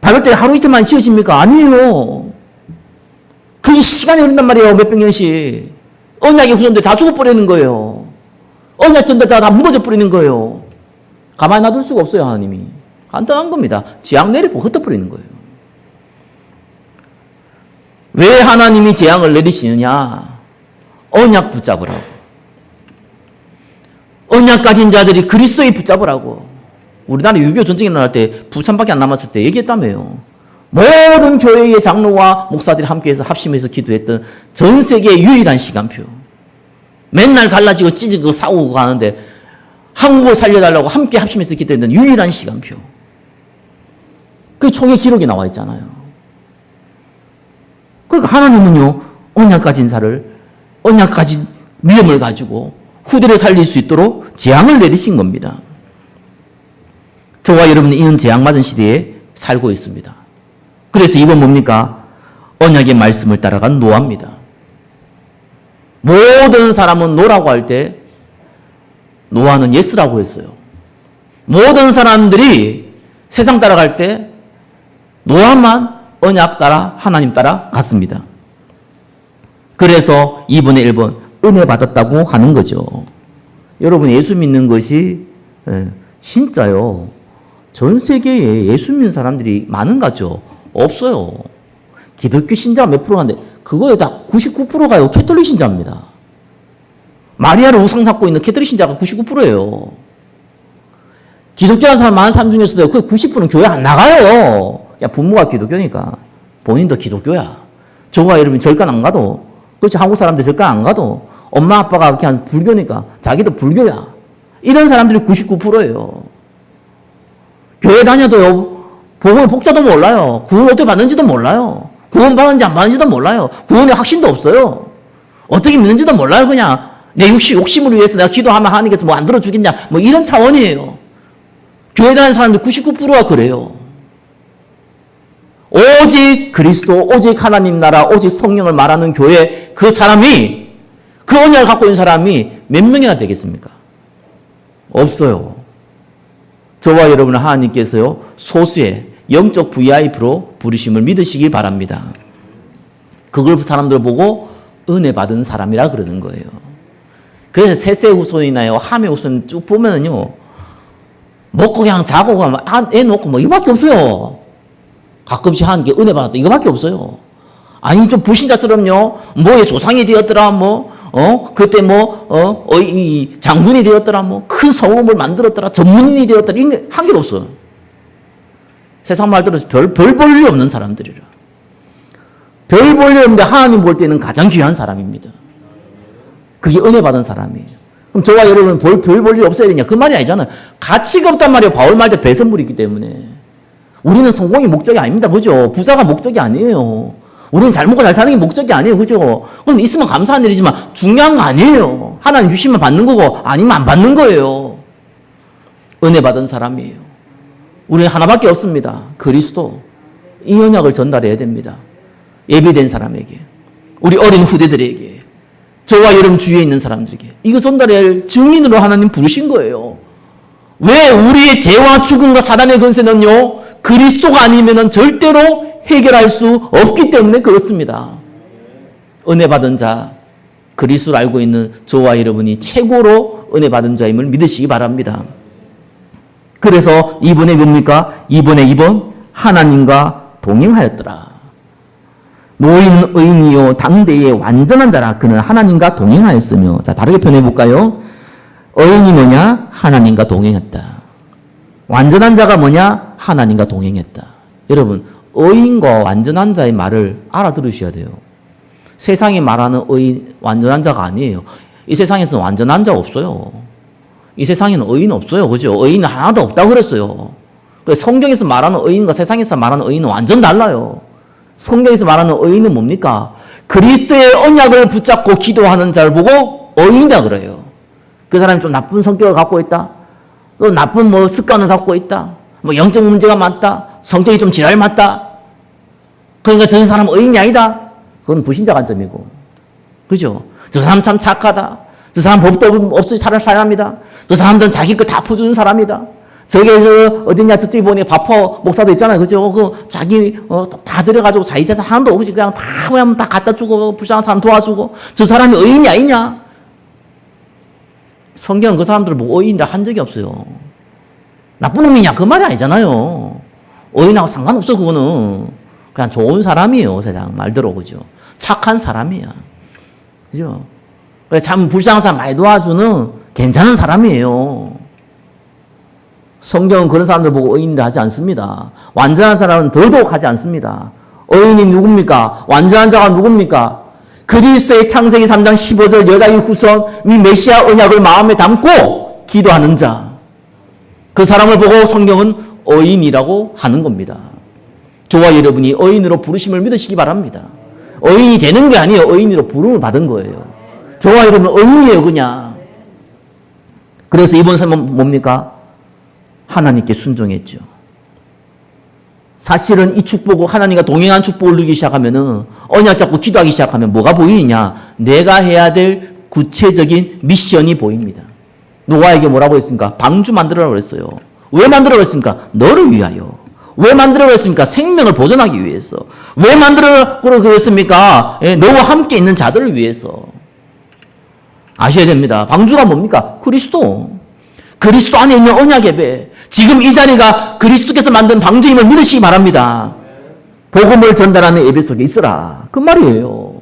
바벨탑이 하루 이틀만 지어집니까? 아니에요. 그게 시간이 흐른단 말이에요. 몇백 년씩. 언약의 후손들 다 죽어버리는 거예요. 언약 전들 다 무너져 버리는 거예요. 가만히 놔둘 수가 없어요, 하나님이. 간단한 겁니다. 재앙 내리고 흩어버리는 거예요. 왜 하나님이 재앙을 내리시느냐? 언약 붙잡으라고. 언약 가진 자들이 그리스도에 붙잡으라고. 우리나라 6.25 전쟁이 일어날 때 부산밖에 안 남았을 때 얘기했다며요. 모든 교회의 장로와 목사들이 함께해서 합심해서 기도했던 전 세계의 유일한 시간표. 맨날 갈라지고 찢어지고 싸우고 가는데 한국을 살려달라고 함께 합심해서 기도했던 유일한 시간표. 그 총의 기록이 나와 있잖아요. 그러니까 하나님은요, 언약 가진 자를, 언약 가진 위험을 가지고 후대를 살릴 수 있도록 재앙을 내리신 겁니다. 저와 여러분은 이런 재앙맞은 시대에 살고 있습니다. 그래서 이번 뭡니까? 언약의 말씀을 따라간 노아입니다. 모든 사람은 노라고 할 때 노아는 예스라고 했어요. 모든 사람들이 세상 따라갈 때 노아만 언약 따라 하나님 따라 갔습니다. 그래서 2분의 1번 은혜 받았다고 하는 거죠. 여러분, 예수 믿는 것이 진짜요. 전 세계에 예수 믿는 사람들이 많은가죠? 없어요. 기독교 신자 몇 프로인데 그거에 다 99%가요. 캐톨릭 신자입니다. 마리아를 우상 삼고 있는 캐톨릭 신자가 99%예요. 기독교 하는 사람 많은 사람 중에서도 그 90%는 교회 안 나가요. 그냥 부모가 기독교니까 본인도 기독교야. 저와 여러분 절간 안 가도, 그렇지, 한국 사람들 절간 안 가도 엄마 아빠가 그냥 불교니까 자기도 불교야. 이런 사람들이 99%예요. 교회 다녀도요, 복음의 복자도 몰라요. 구원 어떻게 받는지도 몰라요. 구원 받는지 안 받는지도 몰라요. 구원의 확신도 없어요. 어떻게 믿는지도 몰라요. 그냥 내 욕심을 위해서 내가 기도하면 하나님께서 뭐 안 들어주겠냐, 뭐 이런 차원이에요. 교회 다니는 사람들 99%가 그래요. 오직 그리스도, 오직 하나님 나라, 오직 성령을 말하는 교회, 그 사람이, 그 언약을 갖고 있는 사람이 몇 명이나 되겠습니까? 없어요. 저와 여러분은 하나님께서요, 소수의 영적 VIP로 부르심을 믿으시기 바랍니다. 그걸 사람들 보고 은혜 받은 사람이라 그러는 거예요. 그래서 셋세 후손이나요, 함의 후손 쭉 보면은요, 먹고 그냥 자고 가면 애 놓고 뭐 이거밖에 없어요. 가끔씩 하는 게 은혜 받았다 이거밖에 없어요. 아니 좀 불신자처럼요, 뭐의 조상이 되었더라, 그때 이 장군이 되었더라, 큰 성읍을 만들었더라, 전문인이 되었더라, 이게 한 개도 없어요. 세상 말대로 별 볼 일 없는 사람들이라. 별 볼 일 없는데 하나님 볼 때는 가장 귀한 사람입니다. 그게 은혜 받은 사람이에요. 그럼 저와 여러분은 별 볼 일 없어야 되냐? 그 말이 아니잖아요. 가치가 없단 말이에요. 바울 말대 배선물이 있기 때문에. 우리는 성공이 목적이 아닙니다. 그죠? 부자가 목적이 아니에요. 우리는 잘 먹고 잘 사는 게 목적이 아니에요. 그죠? 그건 있으면 감사한 일이지만 중요한 거 아니에요. 하나님 주시면 받는 거고 아니면 안 받는 거예요. 은혜 받은 사람이에요. 우리는 하나밖에 없습니다. 그리스도. 이 언약을 전달해야 됩니다. 예배된 사람에게, 우리 어린 후대들에게, 저와 여러분 주위에 있는 사람들에게 이거 전달할 증인으로 하나님 부르신 거예요. 왜? 우리의 죄와 죽음과 사단의 권세는요, 그리스도가 아니면 절대로 해결할 수 없기 때문에 그렇습니다. 은혜 받은 자, 그리스도를 알고 있는 저와 여러분이 최고로 은혜 받은 자임을 믿으시기 바랍니다. 그래서 이번에 뭡니까? 이번에 2번, 하나님과 동행하였더라. 노인은 의인이요 당대의 완전한 자라. 그는 하나님과 동행하였으며. 자, 다르게 표현해볼까요? 의인이 뭐냐? 하나님과 동행했다. 완전한 자가 뭐냐? 하나님과 동행했다. 여러분, 의인과 완전한 자의 말을 알아들으셔야 돼요. 세상이 말하는 의인, 완전한 자가 아니에요. 이 세상에서는 완전한 자 없어요. 이 세상에는 의인 없어요. 그죠? 의인은 하나도 없다고 그랬어요. 성경에서 말하는 의인과 세상에서 말하는 의인은 완전 달라요. 성경에서 말하는 의인은 뭡니까? 그리스도의 언약을 붙잡고 기도하는 자를 보고 의인이다 그래요. 그 사람이 좀 나쁜 성격을 갖고 있다. 또 나쁜 습관을 갖고 있다. 영적 문제가 많다. 성격이 좀 지랄 맞다. 그러니까 저 사람은 의인이 아니다. 그건 불신자 관점이고. 그죠? 저 사람 참 착하다. 저 사람 법도 없이 사는 사람이다. 저 사람들은 자기 거 다 퍼주는 사람이다. 저게 어디냐 저쪽에 보니 바포 목사도 있잖아요. 그죠? 그 자기 다 들여가지고 자기 재산 하나도 없이 그냥 다 갖다 주고 불쌍한 사람 도와주고. 저 사람이 의인이 아니냐? 성경은 그 사람들을 보고 의인이라 한 적이 없어요. 나쁜 놈이냐? 그 말이 아니잖아요. 의인하고 상관없어 그거는. 그냥 좋은 사람이에요. 세상 말대로. 그죠? 착한 사람이야. 그죠? 참 불쌍한 사람 많이 도와주는 괜찮은 사람이에요. 성경은 그런 사람들 보고 의인이라 하지 않습니다. 완전한 사람은 더더욱 하지 않습니다. 의인이 누굽니까? 완전한 자가 누굽니까? 그리스도의 창세기 3장 15절 여자의 후손 이 메시아 언약을 마음에 담고 기도하는 자. 그 사람을 보고 성경은 의인이라고 하는 겁니다. 저와 여러분이 의인으로 부르심을 믿으시기 바랍니다. 의인이 되는 게 아니에요. 의인으로 부름을 받은 거예요. 저와 여러분은 의인이에요, 그냥. 그래서 이번 설문 뭡니까? 하나님께 순종했죠. 사실은 이 축복을 하나님과 동행한 축복을 누리기 시작하면은 언약 잡고 기도하기 시작하면 뭐가 보이느냐? 내가 해야 될 구체적인 미션이 보입니다. 노아에게 뭐라고 했습니까? 방주 만들어라고 했어요. 왜 만들어라고 했습니까? 너를 위하여. 왜 만들어라고 했습니까? 생명을 보존하기 위해서. 왜 만들어라고 했습니까? 너와 함께 있는 자들을 위해서. 아셔야 됩니다. 방주가 뭡니까? 그리스도. 그리스도 안에 있는 언약 예배. 지금 이 자리가 그리스도께서 만든 방주임을 믿으시기 바랍니다. 복음을 전달하는 예배 속에 있으라. 그 말이에요.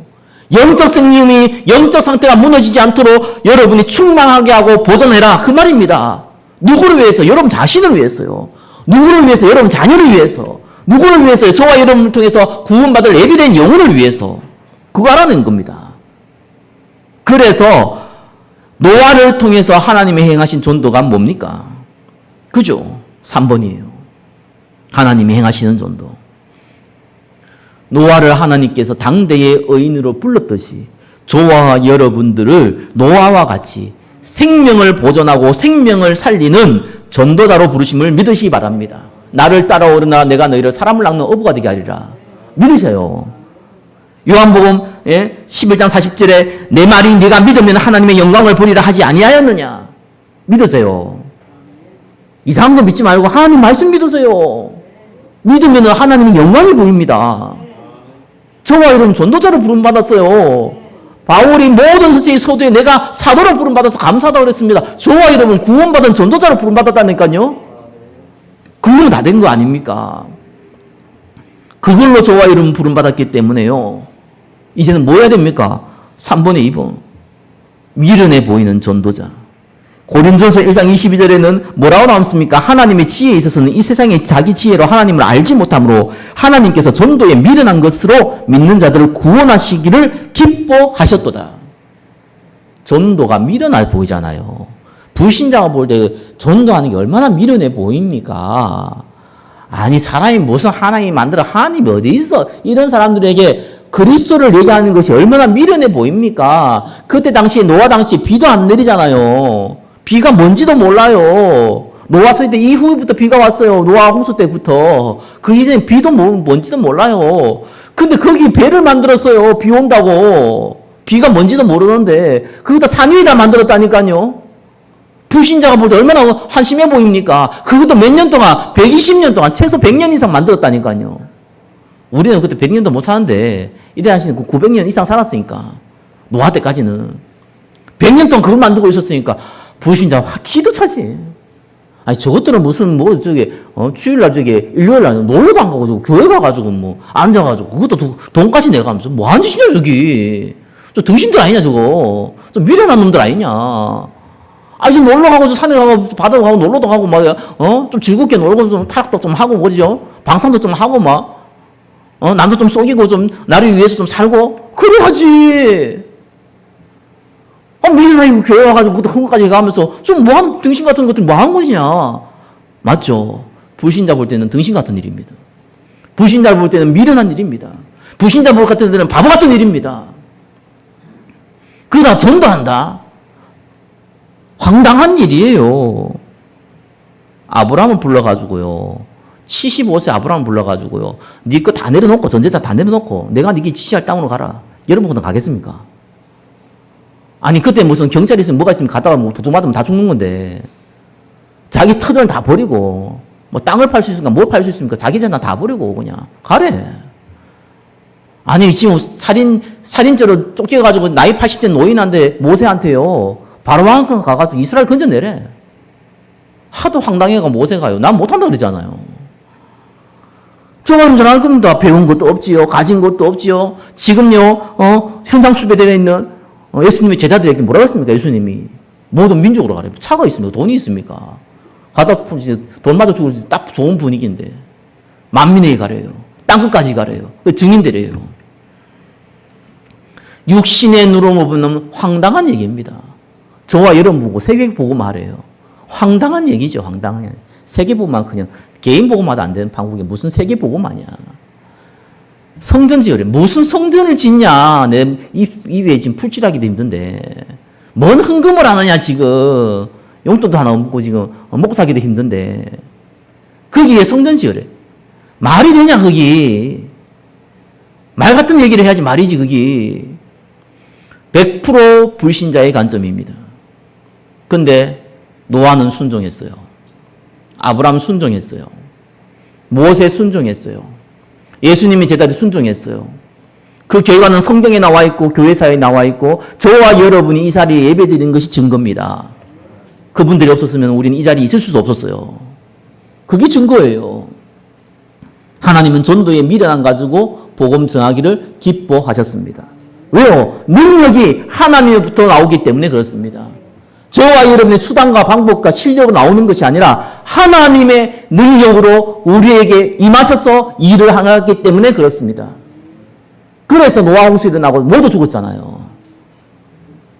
영적 생명이, 영적 상태가 무너지지 않도록 여러분이 충만하게 하고 보존해라. 그 말입니다. 누구를 위해서? 여러분 자신을 위해서요. 누구를 위해서? 여러분 자녀를 위해서. 누구를 위해서요? 저와 여러분을 통해서 구원받을 예비된 영혼을 위해서. 그거 알아낸 겁니다. 그래서 노아를 통해서 하나님이 행하신 전도가 뭡니까? 그죠? 3번이에요. 하나님이 행하시는 전도. 노아를 하나님께서 당대의 의인으로 불렀듯이 저와 여러분들을 노아와 같이 생명을 보존하고 생명을 살리는 전도자로 부르심을 믿으시기 바랍니다. 나를 따라오르나 내가 너희를 사람을 낚는 어부가 되게 하리라. 믿으세요. 요한복음 11장 40절에 내 말이 네가 믿으면 하나님의 영광을 보리라 하지 아니하였느냐. 믿으세요. 이상한 거 믿지 말고 하나님 말씀 믿으세요. 믿으면 하나님의 영광이 보입니다. 저와 여러분 전도자로 부름받았어요. 바울이 모든 서두에 내가 사도로 부름받아서 감사하다고 그랬습니다. 저와 여러분 구원받은 전도자로 부름받았다니까요. 그걸로 다 된 거 아닙니까? 그걸로 저와 여러분 부름받았기 때문에요. 이제는 뭐 해야 됩니까? 3번에 2번. 미련해 보이는 전도자. 고린도전서 1장 22절에는 뭐라고 나왔습니까? 하나님의 지혜에 있어서는 이 세상의 자기 지혜로 하나님을 알지 못하므로 하나님께서 전도에 미련한 것으로 믿는 자들을 구원하시기를 기뻐하셨도다. 전도가 미련해 보이잖아요. 불신자가 볼 때 전도하는 게 얼마나 미련해 보입니까? 아니 사람이 무슨 하나님이 만들어 하나님이 어디 있어? 이런 사람들에게 그리스도를 얘기하는 것이 얼마나 미련해 보입니까? 그때 당시에 노아 당시에 비도 안 내리잖아요. 비가 뭔지도 몰라요. 노아 세대 이후부터 비가 왔어요. 노아 홍수 때부터. 그 이전에 비도 뭔지도 몰라요. 근데 거기 배를 만들었어요. 비 온다고. 비가 뭔지도 모르는데 그거다 산 위에다 만들었다니까요. 불신자가 볼 때 얼마나 한심해 보입니까? 그것도 몇 년 동안 120년 동안 최소 100년 이상 만들었다니까요. 우리는 그때 100년도 못 사는데 이래 하시는 900년 이상 살았으니까 노아 때까지는 100년 동안 그걸 만들고 있었으니까 불신자 기도 차지. 아니 저것들은 무슨 뭐 저기 주일날 저기 일요일날 놀러도 안 가고 저 교회 가가지고 뭐 앉아가지고 그것도 돈까지 내가면서 뭐 하는 짓이냐 저기. 저 등신들 아니냐 저거. 좀 미련한 놈들 아니냐. 아니 좀 놀러 가고 저 산에 가고 바다 가고 놀러도 가고 막 좀 즐겁게 놀고 좀 타락도 좀 하고 뭐죠. 방탕도 좀 하고 막 남도 좀 속이고 좀 나를 위해서 좀 살고 그래야지. 미련하게 교회 와가지고 그것도 흥까지 가면서 좀 뭐하는 등신 같은 것들 뭐하는 것이냐. 맞죠. 불신자 볼 때는 등신 같은 일입니다. 불신자 볼 때는 미련한 일입니다. 불신자 볼 때는 바보 같은 일입니다. 그러다 전도한다. 황당한 일이에요. 아브라함을 불러가지고요. 75세 아브라함을 불러가지고요. 네 거 다 내려놓고 전제자 다 내려놓고 내가 네게 지시할 땅으로 가라. 여러분은 가겠습니까? 아니 그때 무슨 경찰이 있으면 뭐가 있으면 갔다가 뭐 도둑 맞으면 다 죽는 건데 자기 터전을 다 버리고 뭐 땅을 팔 수 있습니까? 뭘 팔 수 있습니까? 자기 재산 다 버리고 그냥 가래. 아니 지금 살인죄로 쫓겨가지고 나이 80대 노인한테 모세한테요. 바로 왕한테 가가지고 이스라엘 건져내래. 하도 황당해가 모세가요. 난 못한다 그러잖아요. 조금 전에 다 배운 것도 없지요. 가진 것도 없지요. 지금요 현장 수배되어 있는 예수님의 제자들에게 뭐라고 했습니까? 예수님이 모든 민족으로 가래. 차가 있습니까? 돈이 있습니까? 가다 돈 맞아 죽을 딱 좋은 분위기인데 만민에게 가래요. 땅끝까지 가래요. 증인들이에요. 육신의 누름을 보면 황당한 얘기입니다. 저와 여러분 보고 세계 보고 말해요. 황당한 얘기죠. 황당한. 세계 보고만 그냥 개인 보고마다 안 되는 방법이 무슨 세계 보고만이야. 성전 지으래. 무슨 성전을 짓냐. 내 입에 지금 풀칠하기도 힘든데. 뭔 헌금을 하느냐 지금. 용돈도 하나 없고 지금 먹고 살기도 힘든데. 거기에 성전 지으래. 말이 되냐 거기. 말 같은 얘기를 해야지 말이지 거기. 100% 불신자의 관점입니다. 근데 노아는 순종했어요. 아브라함 순종했어요. 모세 순종했어요. 예수님이 제자들 순종했어요. 그 결과는 성경에 나와 있고 교회사에 나와 있고 저와 여러분이 이 자리에 예배드리는 것이 증거입니다. 그분들이 없었으면 우리는 이 자리에 있을 수도 없었어요. 그게 증거예요. 하나님은 전도에 미련함 가지고 복음 전하기를 기뻐하셨습니다. 왜요? 능력이 하나님으로부터 나오기 때문에 그렇습니다. 저와 여러분의 수단과 방법과 실력으로 나오는 것이 아니라 하나님의 능력으로 우리에게 임하셔서 일을 하기 때문에 그렇습니다. 그래서 노아 홍수 일어나고 모두 죽었잖아요.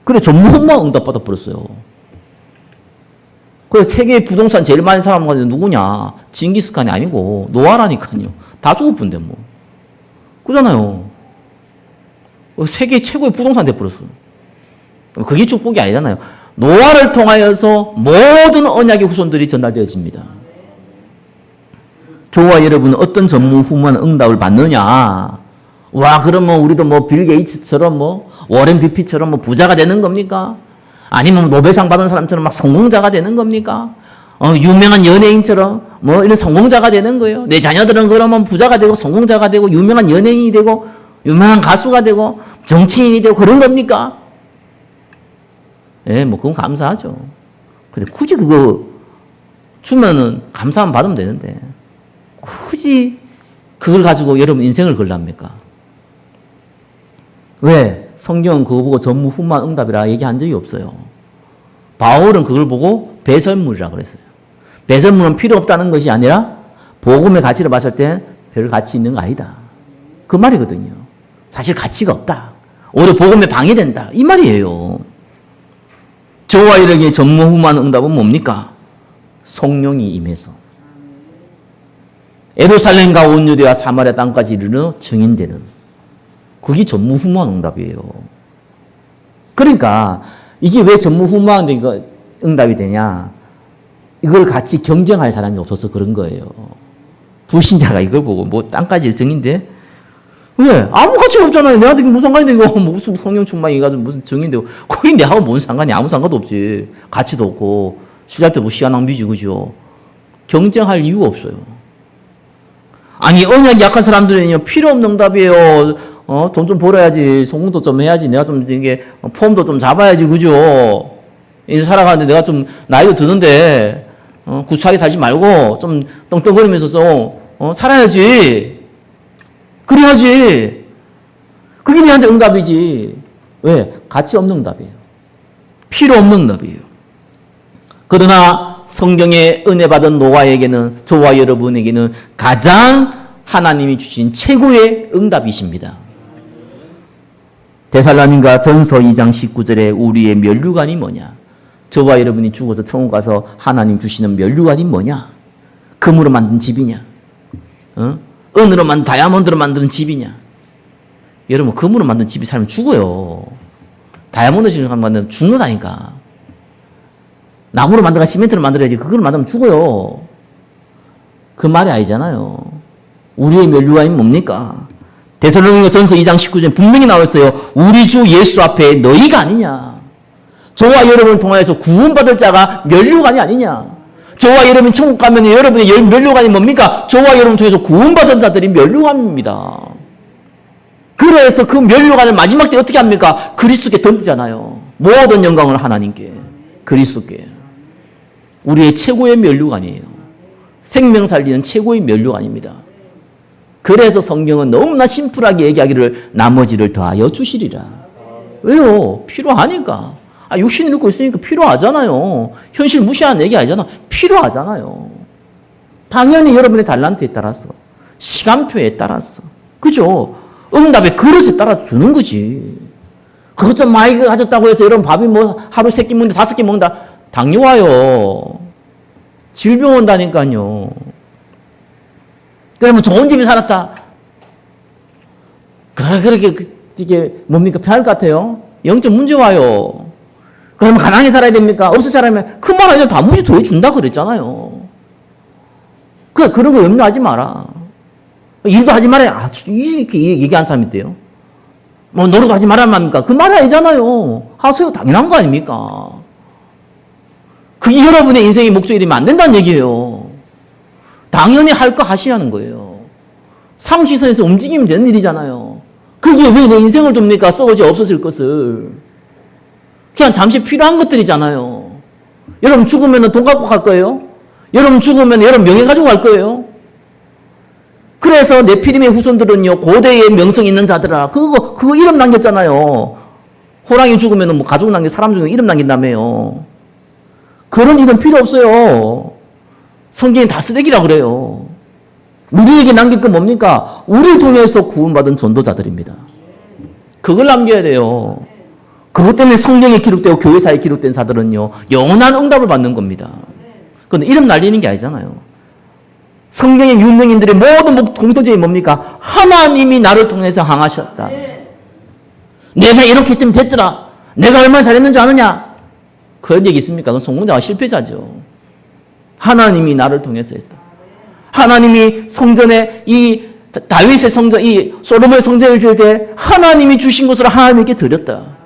그래 전무후무한 응답받아 버렸어요. 그래서 세계 부동산 제일 많은 사람은 누구냐? 징기스칸이 아니고 노아라니까요. 다 죽었던데 뭐. 그잖아요. 세계 최고의 부동산 돼버렸어요. 그게 축복이 아니잖아요. 노아를 통하여서 모든 언약의 후손들이 전달되어집니다. 저와 여러분은 어떤 전무후무한 응답을 받느냐? 와, 그러면 우리도 뭐 빌 게이츠처럼 뭐 워렌 비핏처럼 뭐 부자가 되는 겁니까? 아니면 노벨상 받은 사람처럼 막 성공자가 되는 겁니까? 유명한 연예인처럼 뭐 이런 성공자가 되는 거예요. 내 자녀들은 그러면 부자가 되고 성공자가 되고 유명한 연예인이 되고 유명한 가수가 되고 정치인이 되고 그런 겁니까? 예, 뭐 그건 감사하죠. 근데 굳이 그거 주면은 감사함 받으면 되는데 굳이 그걸 가지고 여러분 인생을 걸랍니까? 왜? 성경은 그거 보고 전무후무한 응답이라 얘기한 적이 없어요. 바울은 그걸 보고 배설물이라고 그랬어요. 배설물은 필요 없다는 것이 아니라 복음의 가치를 봤을 때 별 가치 있는 거 아니다. 그 말이거든요. 사실 가치가 없다. 오히려 복음에 방해된다. 이 말이에요. 저와 여러분의 전무후무한 응답은 뭡니까? 성령이 임해서 예루살렘과 온 유대와 사마리아 땅까지 이르러 증인되는 그게 전무후무한 응답이에요. 그러니까 이게 왜 전무후무한 응답이 되냐? 이걸 같이 경쟁할 사람이 없어서 그런 거예요. 불신자가 이걸 보고 뭐 땅까지 증인돼? 왜? 아무 가치가 없잖아요. 내한테 무슨 상관인데, 이거 무슨 성령 충만해가지고 무슨 증인되고. 거기 내하고 뭔 상관이 아무 상관도 없지. 가치도 없고. 시작 때 뭐 시간 낭비지, 그죠? 경쟁할 이유가 없어요. 아니, 언약이 약한 사람들은요, 필요 없는 응답이에요. 돈 좀 벌어야지. 성공도 좀 해야지. 내가 좀 이게 폼도 좀 잡아야지, 그죠? 이제 살아가는데 내가 좀 나이도 드는데, 구차하게 살지 말고 좀 떵떵거리면서 좀, 살아야지. 그래야지. 그게 내한테 응답이지. 왜? 가치 없는 응답이에요. 필요 없는 응답이에요. 그러나 성경의 은혜 받은 노아에게는, 저와 여러분에게는 가장 하나님이 주신 최고의 응답이십니다. 데살로니가 전서 2장 19절에 우리의 면류관이 뭐냐? 저와 여러분이 죽어서 천국 가서 하나님 주시는 면류관이 뭐냐? 금으로 만든 집이냐? 은으로 만든 다이아몬드로 만든 집이냐? 여러분, 금으로 만든 집이 살면 죽어요. 다이아몬드로 만들면 죽는다니까. 나무로 만들어 시멘트로 만들어야지. 그걸 만들면 죽어요. 그 말이 아니잖아요. 우리의 면류관이 뭡니까? 데살로니가 전서 2장 19절에 분명히 나와 있어요. 우리 주 예수 앞에 너희가 아니냐? 저와 여러분을 통하여서 구원받을 자가 면류관이 아니냐? 저와 여러분이 천국 가면 여러분의 면류관이 뭡니까? 저와 여러분을 통해서 구원받은 자들이 면류관입니다. 그래서 그 면류관을 마지막 때 어떻게 합니까? 그리스도께 던지잖아요. 모든 영광을 하나님께, 그리스도께. 우리의 최고의 면류관이에요. 생명 살리는 최고의 면류관입니다. 그래서 성경은 너무나 심플하게 얘기하기를 나머지를 더하여 주시리라. 왜요? 필요하니까. 육신을 입고 있으니까 필요하잖아요. 현실 무시하는 얘기 아니잖아. 필요하잖아요. 당연히 여러분의 달란트에 따라서, 시간표에 따라서, 그죠? 응답의 그릇에 따라서 주는 거지. 그것 좀 많이 가졌다고 해서 여러분 밥이 뭐 하루 3끼 먹는다, 5끼 먹는다. 당뇨 와요. 질병 온다니까요. 그러면 좋은 집에 살았다. 그렇게 이게 뭡니까? 편할 것 같아요? 영적 문제 와요. 그러면 가난하게 살아야 됩니까? 없이 살아면 그 말 아니라 단무지 더해준다 그랬잖아요. 그런 거 염려하지 마라. 일도 하지 말아야. 이렇게 얘기한 사람이 있대요. 뭐 노력도 하지 말란 말입니까? 그 말 아니잖아요. 하세요. 당연한 거 아닙니까? 그게 여러분의 인생의 목적이 되면 안 된다는 얘기예요. 당연히 할 거 하시라는 거예요. 상시선에서 움직이면 되는 일이잖아요. 그게 왜 내 인생을 돕니까? 썩어져 없어질 것을. 그냥 잠시 필요한 것들이잖아요. 여러분 죽으면 돈 갖고 갈 거예요? 여러분 죽으면 여러분 명예 가지고 갈 거예요? 그래서 네피림의 후손들은요, 고대의 명성 있는 자들아, 그거 이름 남겼잖아요. 호랑이 죽으면 뭐 가족 남겨, 사람 죽으면 이름 남긴다며요. 그런 일은 필요 없어요. 성경이 다 쓰레기라 그래요. 우리에게 남길 건 뭡니까? 우리를 통해서 구원받은 전도자들입니다. 그걸 남겨야 돼요. 그것 때문에 성경에 기록되고 교회사에 기록된 사들은요, 영원한 응답을 받는 겁니다. 그건 이름 날리는 게 아니잖아요. 성경의 유명인들의 모든 공통점이 뭡니까? 하나님이 나를 통해서 항하셨다. 내가 이렇게 했으면 됐더라. 내가 얼마나 잘했는지 아느냐? 그런 얘기 있습니까? 그건 성공자가 실패자죠. 하나님이 나를 통해서 했다. 하나님이 성전에 이 다윗의 성전, 이 솔로몬의 성전을 지을 때 하나님이 주신 것을 하나님께 드렸다.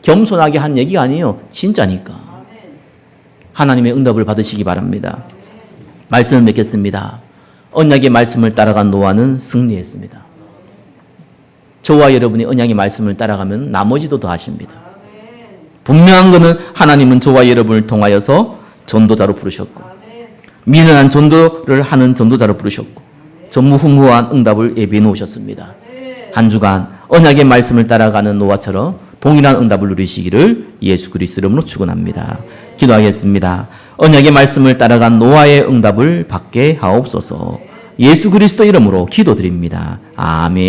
겸손하게 한 얘기가 아니에요. 진짜니까. 하나님의 응답을 받으시기 바랍니다. 말씀을 맺겠습니다. 언약의 말씀을 따라간 노아는 승리했습니다. 저와 여러분이 언약의 말씀을 따라가면 나머지도 더 하십니다. 분명한 것은 하나님은 저와 여러분을 통하여서 전도자로 부르셨고, 미련한 전도를 하는 전도자로 부르셨고, 전무후무한 응답을 예비해 놓으셨습니다. 한 주간 언약의 말씀을 따라가는 노아처럼 동일한 응답을 누리시기를 예수 그리스도 이름으로 축원합니다. 기도하겠습니다. 언약의 말씀을 따라간 노아의 응답을 받게 하옵소서. 예수 그리스도 이름으로 기도드립니다. 아멘.